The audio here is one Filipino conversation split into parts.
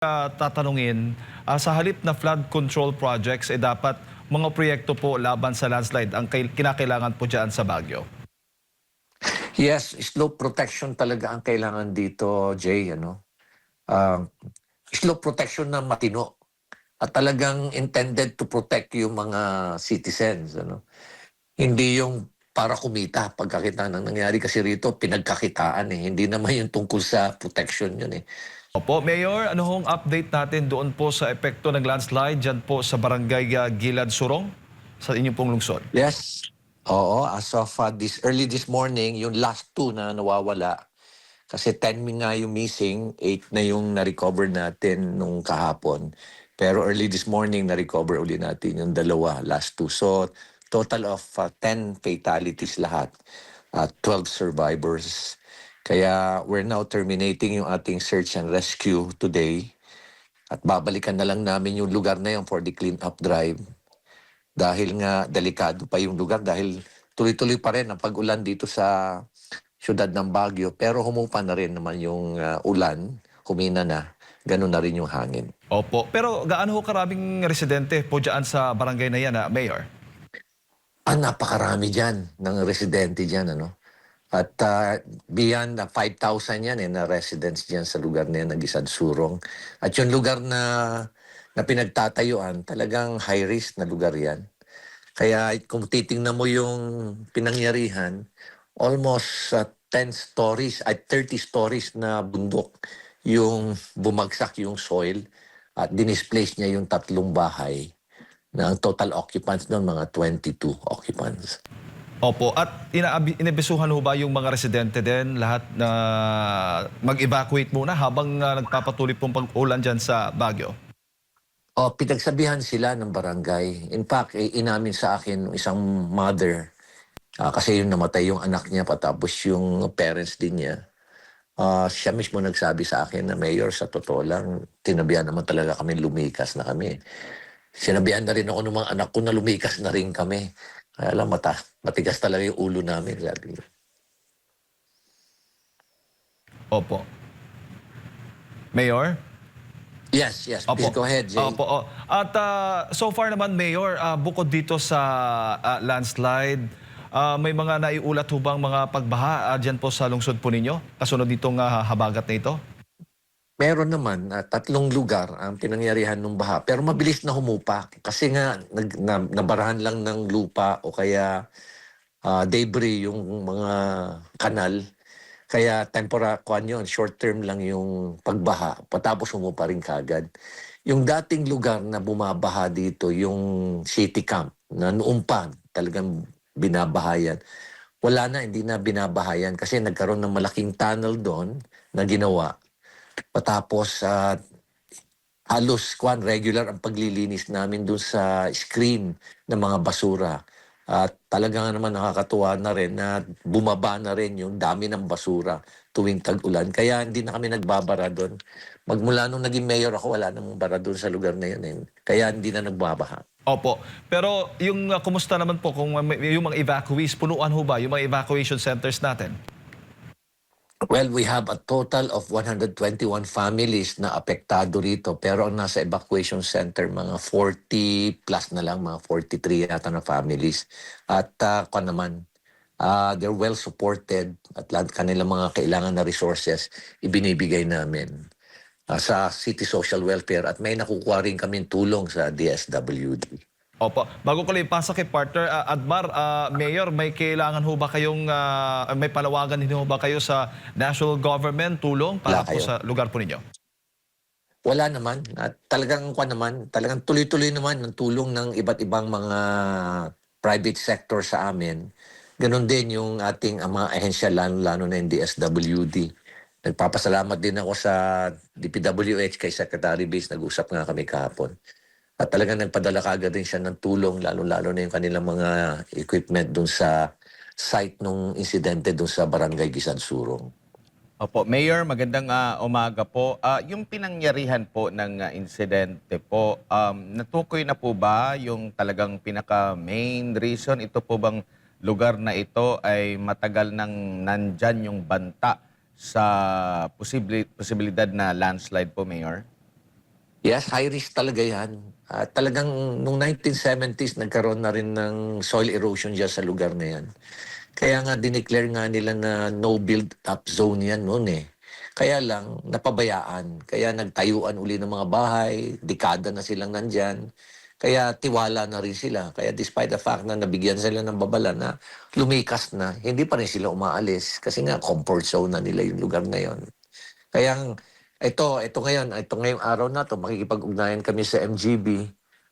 Tatanungin, sa halip na flood control projects, dapat mga proyekto po laban sa landslide ang kinakailangan po dyan sa Baguio. Yes, slope protection talaga ang kailangan dito, Jay. Ah, slope protection na matino at talagang intended to protect yung mga citizens. Hindi yung para kumita pagkakita ng nangyari kasi rito, pinagkakitaan eh. Hindi naman yung tungkol sa protection yun eh. Opo, Mayor, ano hong update natin doon po sa epekto ng landslide dyan po sa barangay Gilad Surong sa inyong pong lungsod? Yes. Oo, as of this morning, yung last two na nawawala, kasi 10 nga yung missing, 8 na yung na-recover natin nung kahapon. Pero early this morning, na-recover uli natin yung dalawa, last two. So, total of 10 fatalities lahat, 12 survivors. Kaya we're now terminating yung ating search and rescue today. At babalikan na lang namin yung lugar na yun for the clean-up drive. Dahil nga delikado pa yung lugar dahil tuloy-tuloy pa rin ang pag-ulan dito sa siyudad ng Baguio, pero humupa na rin naman yung ulan, humina na, ganun na rin yung hangin. Opo, pero gaano ho karaming residente po dyan sa barangay na yan, Mayor? Napakarami dyan ng residente dyan, At beyond 5,000 yan na residents dyan sa lugar na yan, Nagisad Surong. At yung lugar na pinagtatayuan, talagang high risk na lugar yan. Kaya kung titingnan mo yung pinangyarihan, almost 10 stories at 30 stories na bundok yung bumagsak yung soil at dinisplace niya yung 3 bahay na ang total occupants doon mga 22 occupants. Opo, at inibisuhan ho ba yung mga residente din lahat na mag-evacuate muna habang nagpapatuloy pong pag-ulan dyan sa Baguio? Pinagsabihan sila ng barangay. In fact, inamin sa akin ng isang mother, kasi yung namatay yung anak niya patapos yung parents din niya. Siya mismo nagsabi sa akin na, Mayor, sa totoo lang, tinabihan naman talaga kami, lumikas na kami. Sinabihan na rin ako ng mga anak ko na lumikas na rin kami. Kaya lang, matigas talaga yung ulo namin, sabi niya. Opo. Mayor? Yes, please go ahead, Jay. Opo. At so far naman, Mayor, bukod dito sa landslide, may mga naiulat ho bang mga pagbaha dyan po sa lungsod po ninyo? Kasunod ditong habagat na ito? Meron naman 3 lugar ang pinangyarihan ng baha, pero mabilis na humupa kasi nga nabarahan lang ng lupa o kaya debris yung mga kanal. Kaya yun, short term lang yung pagbaha, patapos humupa rin kagad. Yung dating lugar na bumabaha dito, yung city camp, na noon pa talagang binabahayan, wala na, hindi na binabahayan kasi nagkaroon ng malaking tunnel doon na ginawa. Patapos halos regular ang paglilinis namin doon sa screen ng mga basura. At talaga naman nakakatuwa na rin na bumaba na rin yung dami ng basura tuwing tag-ulan. Kaya hindi na kami nagbabara doon. Magmula nung naging mayor ako, wala namang bara doon sa lugar na yun. Kaya hindi na nagbabaha. Opo. Pero yung kumusta naman po kung yung mga evacuees, punuan ho ba yung mga evacuation centers natin? Well, we have a total of 121 families na apektado rito. Pero ang nasa evacuation center, mga 40 plus na lang, mga 43 yata na families. At they're well supported at lahat kanilang mga kailangan na resources ibinibigay namin sa City Social Welfare at may nakukuha rin kami tulong sa DSWD. Opo. Bago ko lang ipasa kay partner, Admar, Mayor, may kailangan ho ba kayong, may palawagan din ho ba kayo sa national government tulong para Wala po kayo. sa lugar po ninyo? Wala naman. At talagang tuloy-tuloy naman ng tulong ng iba't ibang mga private sector sa amin. Ganon din yung ating mga ahensya, lalo na yung DSWD. Nagpapasalamat din ako sa DPWH kay Secretary Base, nag-usap nga kami kahapon. At talagang nagpadala kaagad din siya ng tulong, lalo-lalo na yung kanilang mga equipment dun sa site nung insidente dun sa Barangay Gisad Surong. Opo, Mayor, magandang umaga po. Yung pinangyarihan po ng insidente po, natukoy na po ba yung talagang pinaka-main reason? Ito po bang lugar na ito ay matagal nang nandyan yung banta sa posibilidad na landslide po, Mayor? Yes, high risk talaga yan. Talagang nung 1970s, nagkaroon na rin ng soil erosion dyan sa lugar na yan. Kaya nga dineclare nga nila na no build-up zone yan noon eh. Kaya lang, napabayaan. Kaya nagtayuan uli ng mga bahay, dekada na silang nandyan. Kaya tiwala na rin sila. Kaya despite the fact na nabigyan sila ng babala na lumikas na, hindi pa rin sila umaalis. Kasi nga, comfort zone na nila yung lugar na yon. Kaya ito ngayong araw na to, makikipag-ugnayan kami sa MGB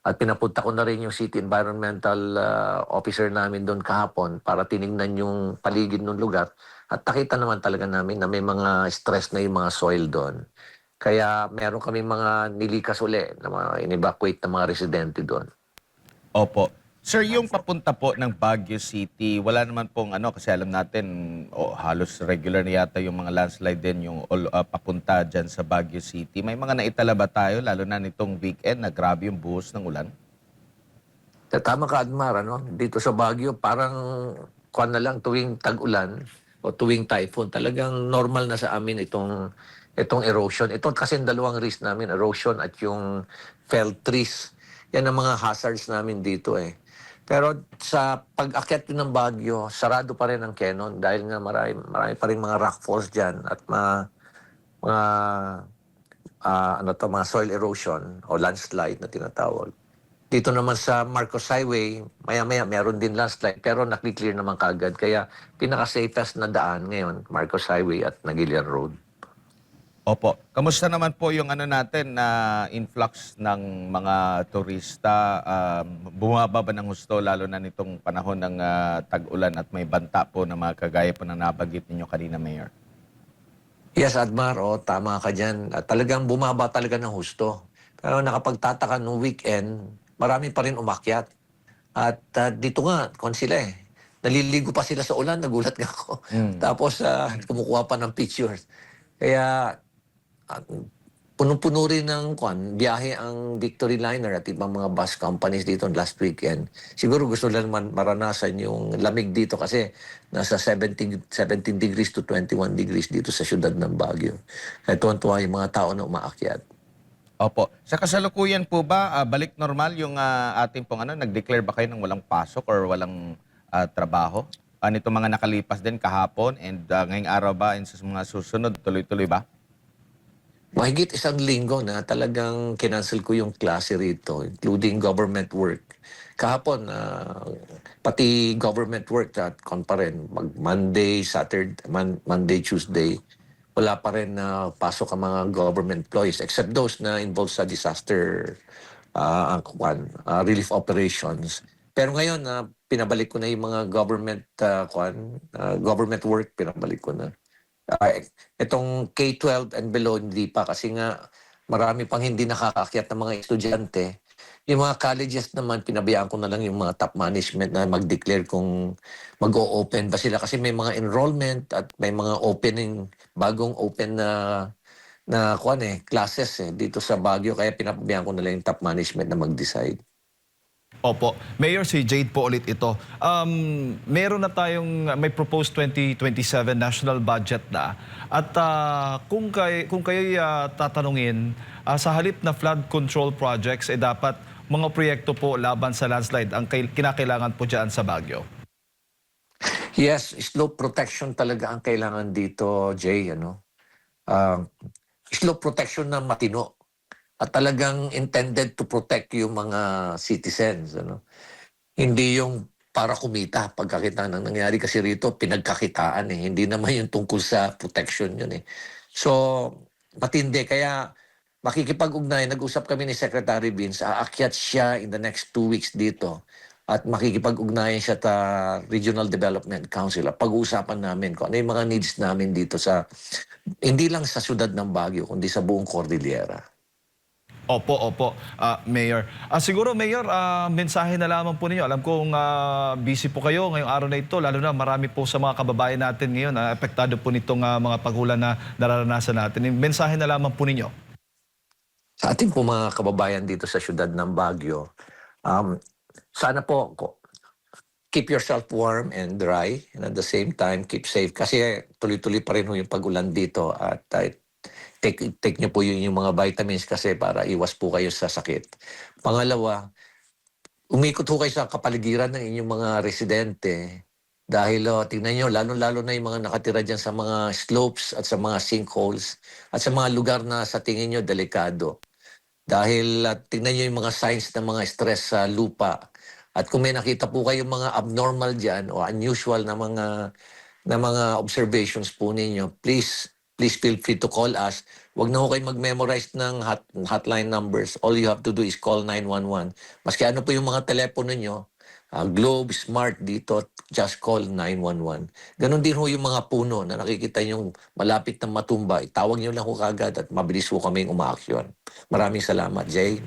at pinapunta ko na rin yung City Environmental Officer namin doon kahapon para tiningnan yung paligid ng lugar at nakita naman talaga namin na may mga stress na yung mga soil doon. Kaya meron kami mga nilikas uli na mga in-evacuate na mga residente doon. Opo. Sir, yung papunta po ng Baguio City, wala naman pong kasi alam natin, halos regular na yata yung mga landslide din yung papunta dyan sa Baguio City. May mga naitala ba tayo, lalo na nitong weekend, na grabe yung buhos ng ulan? Tama ka, Admar, ano? Dito sa Baguio, parang kuwan na lang tuwing tag-ulan o tuwing typhoon, talagang normal na sa amin itong erosion. Ito kasi dalawang risk namin, erosion at yung felled trees. Yan ang mga hazards namin dito eh. Pero sa pag-akyat din ng Baguio, sarado pa rin ang cannon dahil nga marami pa rin mga rock falls dyan at mga mga soil erosion o landslide na tinatawag. Dito naman sa Marcos Highway, maya-maya meron din landslide pero nakiklear naman kagad. Kaya pinaka-safest na daan ngayon, Marcos Highway at Nagilian Road. Opo. Kamusta naman po yung natin na influx ng mga turista? Bumaba ba ng husto lalo na nitong panahon ng tag-ulan at may banta po na mga kagaya po na nabanggit ninyo kanina, Mayor? Yes, Admar, tama ka dyan. Talagang bumaba talaga ng husto. Pero nakapagtataka nung weekend, marami pa rin umakyat. At dito nga, kung sila eh, naliligo pa sila sa ulan, nagulat nga ako. Tapos kumukuha pa ng pictures. Kaya punong-puno rin ng biyahe ang Victory Liner at ibang mga bus companies dito last weekend. Siguro gusto lang maranasan yung lamig dito kasi nasa 17 degrees to 21 degrees dito sa syudad ng Baguio. Kaya tuwan-tuwa yung mga tao na umaakyat. Opo. Sa kasalukuyan po ba, balik normal yung ating pong nag-declare ba kayo ng walang pasok or walang trabaho? Nito mga nakalipas din kahapon and ngayong araw ba and sa mga susunod, tuloy-tuloy ba? Mahigit isang linggo na talagang kinancel ko yung klase rito, including government work. Kahapon, pati government work at pa rin. Monday, Monday, Tuesday, wala pa rin na pasok ang mga government employees except those na involved sa disaster relief operations. Pero ngayon, pinabalik ko na yung mga government work, pinabalik ko na. Itong K-12 and below, hindi pa kasi nga marami pang hindi nakakaakyat ng mga estudyante. Yung mga colleges naman, pinabayaan ko na lang yung mga top management na mag-declare kung mag-o-open ba sila. Kasi may mga enrollment at may mga opening, bagong open na classes dito sa Baguio. Kaya pinapabayaan ko na lang yung top management na mag-decide. Opo. Mayor, si Jade po ulit ito. Meron na tayong may proposed 2027 national budget na. At kung kayo tatanungin, sa halip na flood control projects, dapat mga proyekto po laban sa landslide ang kinakailangan po dyan sa Baguio. Yes, slope protection talaga ang kailangan dito, Jay. Slope protection na matino. At talagang intended to protect yung mga citizens. Hindi yung para kumita pagkakita ng nangyari kasi rito, pinagkakitaan eh. Hindi naman yung tungkol sa protection yun eh. So, matindi. Kaya makikipag-ugnay, nag-usap kami ni Secretary Vince, aakyat siya in the next 2 weeks dito at makikipag-ugnayan siya sa Regional Development Council. Pag-uusapan namin kung ano yung mga needs namin dito hindi lang sa syudad ng Baguio, kundi sa buong Cordillera. Opo, Mayor. Siguro, Mayor, mensahe na lamang po ninyo. Alam kong busy po kayo ngayong araw na ito, lalo na marami po sa mga kababayan natin ngayon na apektado po nitong mga pagulan na nararanasan natin. Mensahe na lamang po ninyo. Sa ating po mga kababayan dito sa syudad ng Baguio, sana po keep yourself warm and dry and at the same time keep safe kasi tuloy-tuloy pa rin yung pag-ulan dito at take niyo po yung mga vitamins kasi para iwas po kayo sa sakit. Pangalawa, umikot ho kayo sa kapaligiran ng inyong mga residente dahil tingnan nyo, lalo-lalo na yung mga nakatira dyan sa mga slopes at sa mga sinkholes at sa mga lugar na sa tingin nyo delikado. Dahil tingnan nyo yung mga signs ng mga stress sa lupa. At kung may nakita po kayong mga abnormal dyan o unusual na mga observations po ninyo, please feel free to call us. Huwag na ho kayo mag-memorize ng hotline numbers. All you have to do is call 911. Maski ano po yung mga telepono nyo, Globe, Smart dito, just call 911. Ganon din ho yung mga puno na nakikita yung malapit na matumba. Itawag nyo lang ho kagad at mabilis ho kaming umaaksyon. Maraming salamat, Jay.